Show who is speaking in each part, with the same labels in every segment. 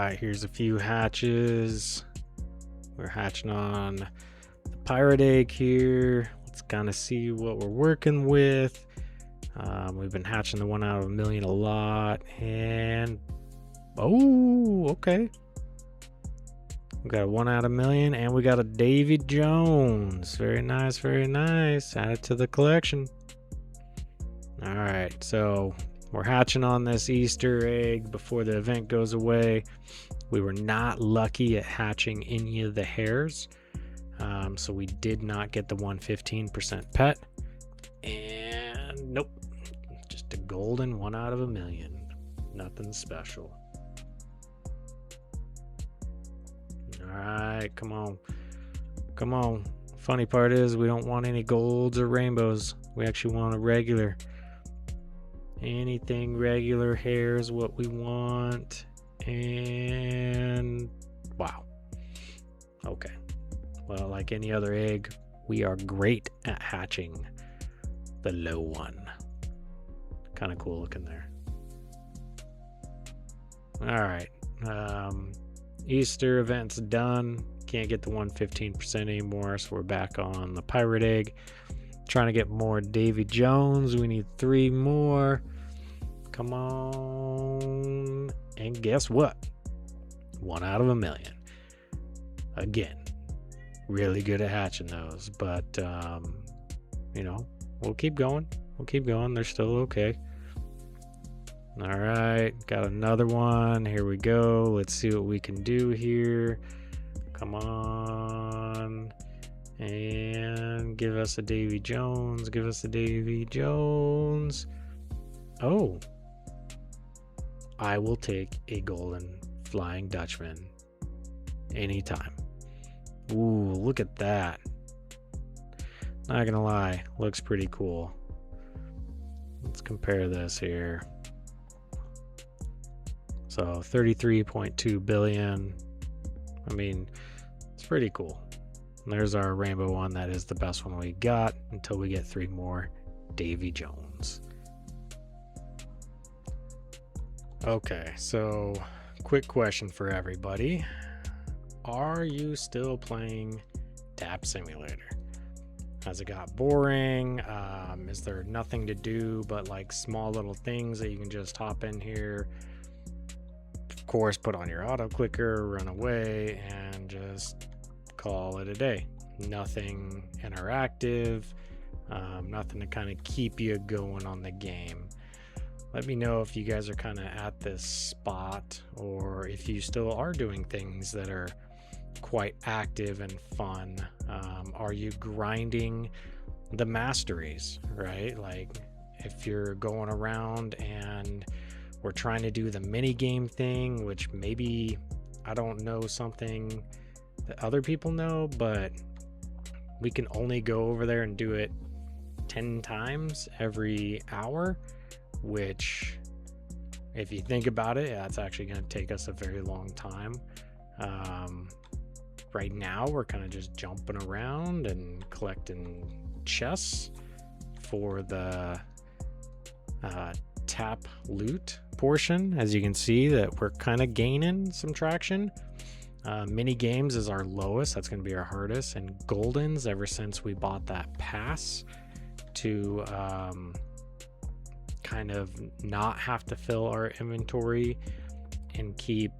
Speaker 1: right, here's a few hatches. We're hatching on the pirate egg here. Let's kind of see what we're working with. We've been hatching the 1 out of a million a lot, and oh, okay. We got a 1 out of a million, and we got a Davy Jones. Very nice, very nice. Add it to the collection. All right, so we're hatching on this Easter egg before the event goes away. We were not lucky at hatching any of the hares, so we did not get the 115% pet. And nope, just a golden 1 out of a million. Nothing special. All right, come on. Come on. Funny part is we don't want any golds or rainbows. We actually want a regular. Anything regular hair is what we want. And wow. Okay. Well, like any other egg, we are great at hatching the low one. Kind of cool looking there. All right. Easter event's done. Can't get the 115% anymore, so we're back on the pirate egg. Trying to get more Davy Jones. We need 3 more. Come on. And guess what? 1 out of a million. Again, really good at hatching those, but you know, we'll keep going. We'll keep going. They're still okay. All right, got another one. Here we go. Let's see what we can do here. Come on. And give us a Davy Jones. Give us a Davy Jones. Oh. I will take a golden Flying Dutchman anytime. Ooh, look at that. Not gonna lie, looks pretty cool. Let's compare this here. So 33.2 billion. I mean, it's pretty cool. And there's our rainbow one. That is the best one we got until we get 3 more Davy Jones. Okay, so quick question for everybody. Are you still playing Tap Simulator? Has it got boring? Is there nothing to do but like small little things that you can just hop in here? Of course, put on your auto clicker, run away, and just call it a day. Nothing interactive, nothing to kind of keep you going on the game. Let me know if you guys are kind of at this spot, or if you still are doing things that are quite active and fun. Are you grinding the masteries, right? Like if you're going around and we're trying to do the mini game thing, which maybe I don't know something that other people know, but we can only go over there and do it 10 times every hour, which if you think about it, that's actually going to take us a very long time. Right now we're kind of just jumping around and collecting chests for the tap loot portion. As you can see that we're kind of gaining some traction. Mini games is our lowest, that's going to be our hardest, and goldens ever since we bought that pass to kind of not have to fill our inventory and keep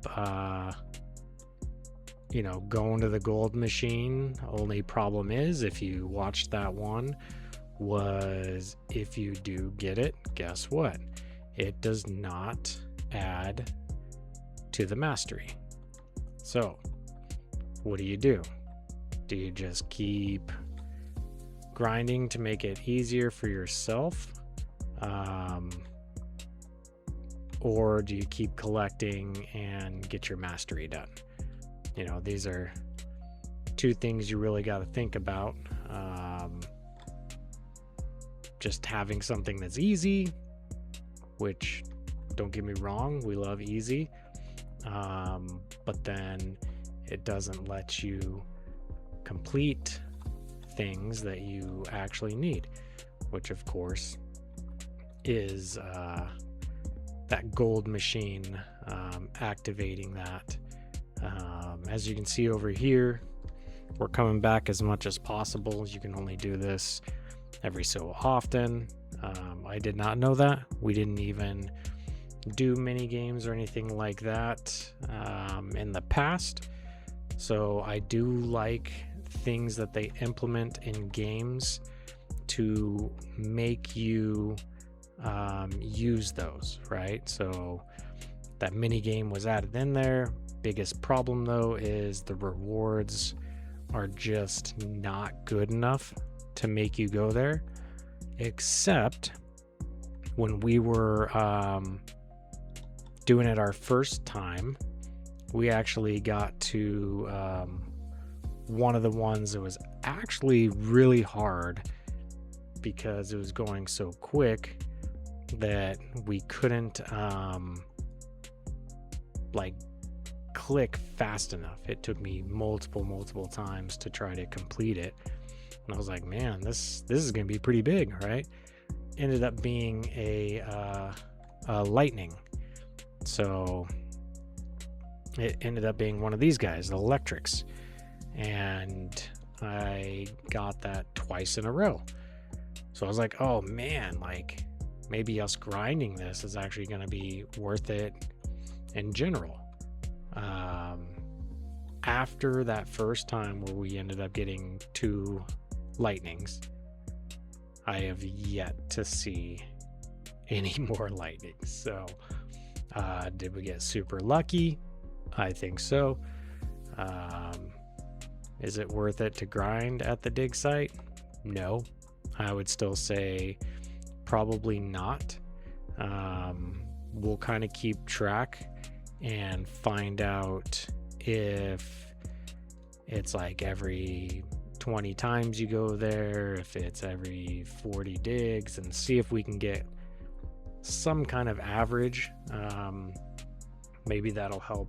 Speaker 1: you know, going to the gold machine. Only problem is, if you watched that one, was if you do get it, guess what? It does not add to the mastery. So what do? Do you just keep grinding to make it easier for yourself? Or do you keep collecting and get your mastery done? You know, these are 2 things you really got to think about. Just having something that's easy, which, don't get me wrong, we love easy, but then it doesn't let you complete things that you actually need, which of course is that gold machine, activating that. As you can see over here, we're coming back as much as possible. You can only do this every so often. I did not know that. We didn't even do mini games or anything like that in the past. So I do like things that they implement in games to make you use those, right? So that mini game was added in there. Biggest problem though is the rewards are just not good enough to make you go there, except when we were doing it our first time, we actually got to one of the ones that was actually really hard because it was going so quick that we couldn't like click fast enough. It took me multiple times to try to complete it, and I was like, man, this is gonna be pretty big, right? Ended up being a lightning, so it ended up being one of these guys, the electrics, and I got that twice in a row. So I was like, oh man, like maybe us grinding this is actually going to be worth it in general. After that first time where we ended up getting 2 lightnings, I have yet to see any more lightnings. So did we get super lucky? I think so. Is it worth it to grind at the dig site? No, I would still say probably not. We'll kind of keep track and find out if it's like every 20 times you go there, if it's every 40 digs, and see if we can get some kind of average. Maybe that'll help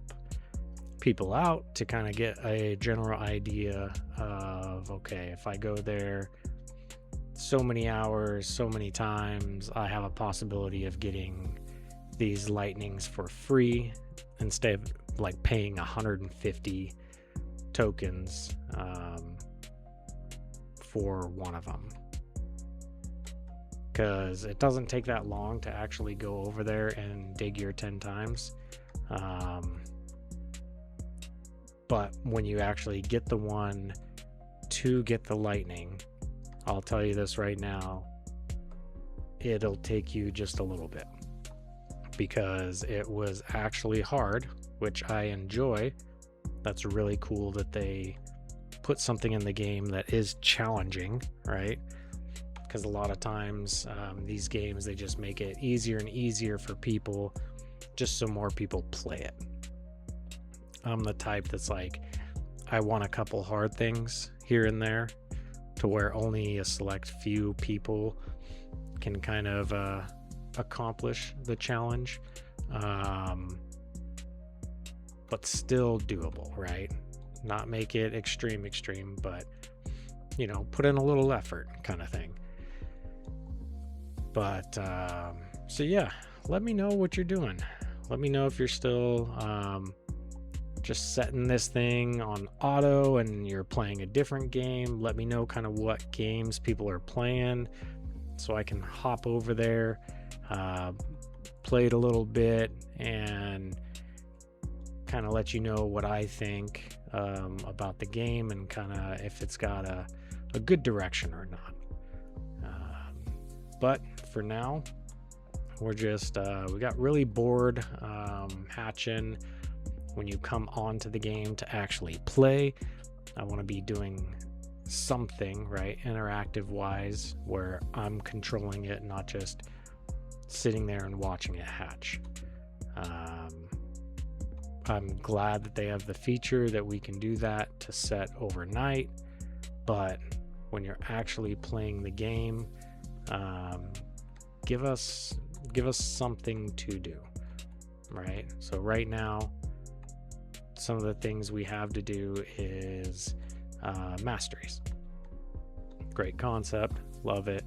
Speaker 1: people out to kind of get a general idea of, okay, if I go there so many hours, so many times, I have a possibility of getting these lightnings for free instead of like paying 150 tokens for one of them, because it doesn't take that long to actually go over there and dig your 10 times. But when you actually get the one to get the lightning, I'll tell you this right now, it'll take you just a little bit, because it was actually hard, which I enjoy. That's really cool that they put something in the game that is challenging, right? Because a lot of times these games, they just make it easier and easier for people just so more people play it. I'm the type that's like, I want a couple hard things here and there to where only a select few people can kind of accomplish the challenge, but still doable, right? Not make it extreme, but you know, put in a little effort kind of thing. But so yeah, let me know what you're doing. Let me know if you're still just setting this thing on auto and you're playing a different game. Let me know kind of what games people are playing so I can hop over there, play it a little bit, and kind of let you know what I think about the game and kind of if it's got a good direction or not. But for now, we're just we got really bored hatching. When you come onto the game to actually play, I want to be doing something, right, interactive wise, where I'm controlling it, not just sitting there and watching it hatch. I'm glad that they have the feature that we can do that to set overnight, but when you're actually playing the game, give us something to do, right? So right now, some of the things we have to do is masteries. Great concept, love it.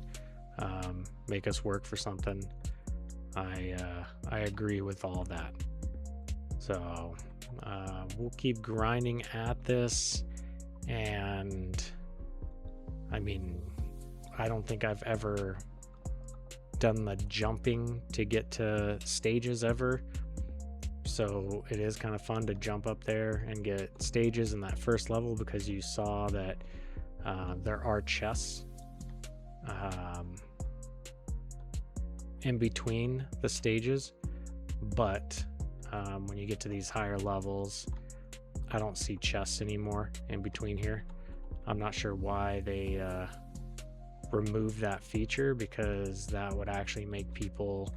Speaker 1: Make us work for something. I agree with all that. So we'll keep grinding at this, and I mean, I don't think I've ever done the jumping to get to stages ever. So it is kind of fun to jump up there and get stages in that first level, because you saw that there are chests in between the stages. But when you get to these higher levels, I don't see chests anymore in between here. I'm not sure why they removed that feature, because that would actually make people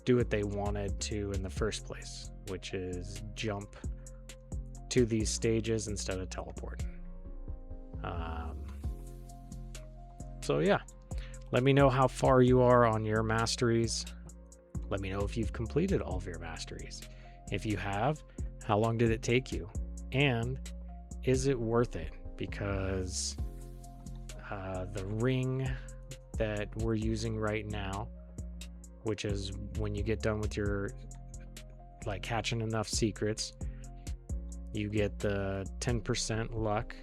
Speaker 1: do what they wanted to in the first place, which is jump to these stages instead of teleporting. So yeah, let me know how far you are on your masteries. Let me know if you've completed all of your masteries. If you have, how long did it take you? And is it worth it? Because the ring that we're using right now, which is when you get done with your catching enough secrets, you get the 10% luck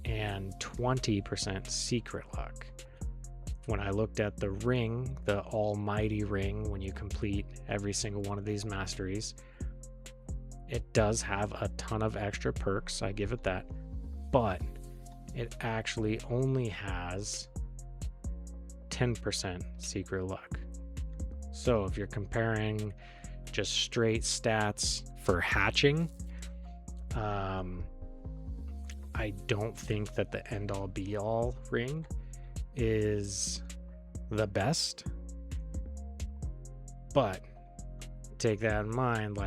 Speaker 1: and 20% secret luck. When I looked at the ring, the almighty ring, when you complete every single one of these masteries, it does have a ton of extra perks, I give it that, but it actually only has 10% secret luck. So if you're comparing just straight stats for hatching, I don't think that the end all be all ring is the best. But take that in mind,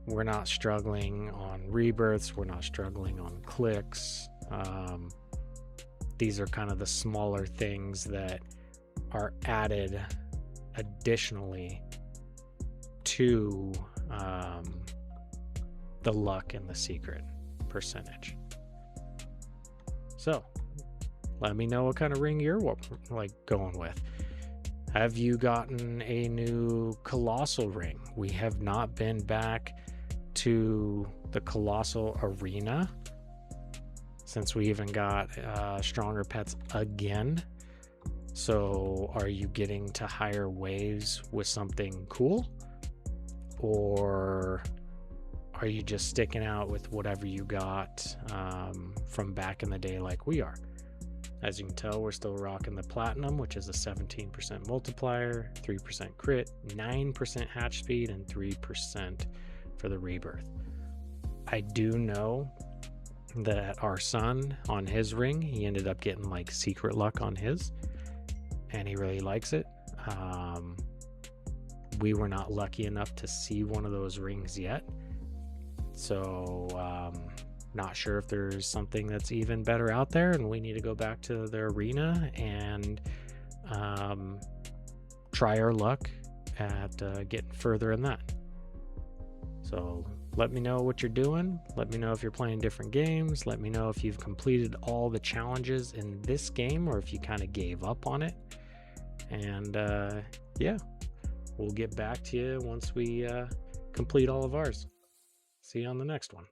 Speaker 1: we're not struggling on rebirths, we're not struggling on clicks. These are kind of the smaller things that are added additionally to the luck and the secret percentage. So let me know what kind of ring you're going with. Have you gotten a new colossal ring? We have not been back to the colossal arena since we even got stronger pets again. So are you getting to higher waves with something cool, or are you just sticking out with whatever you got from back in the day like we are? As you can tell, we're still rocking the platinum, which is a 17% multiplier, 3% crit, 9% hatch speed, and 3% for the rebirth. I do know that our son on his ring, he ended up getting secret luck on his, and he really likes it. We were not lucky enough to see one of those rings yet, so not sure if there's something that's even better out there, and we need to go back to the arena and try our luck at getting further in that. So let me know what you're doing. Let me know if you're playing different games. Let me know if you've completed all the challenges in this game, or if you kind of gave up on it. And yeah, we'll get back to you once we complete all of ours. See you on the next one.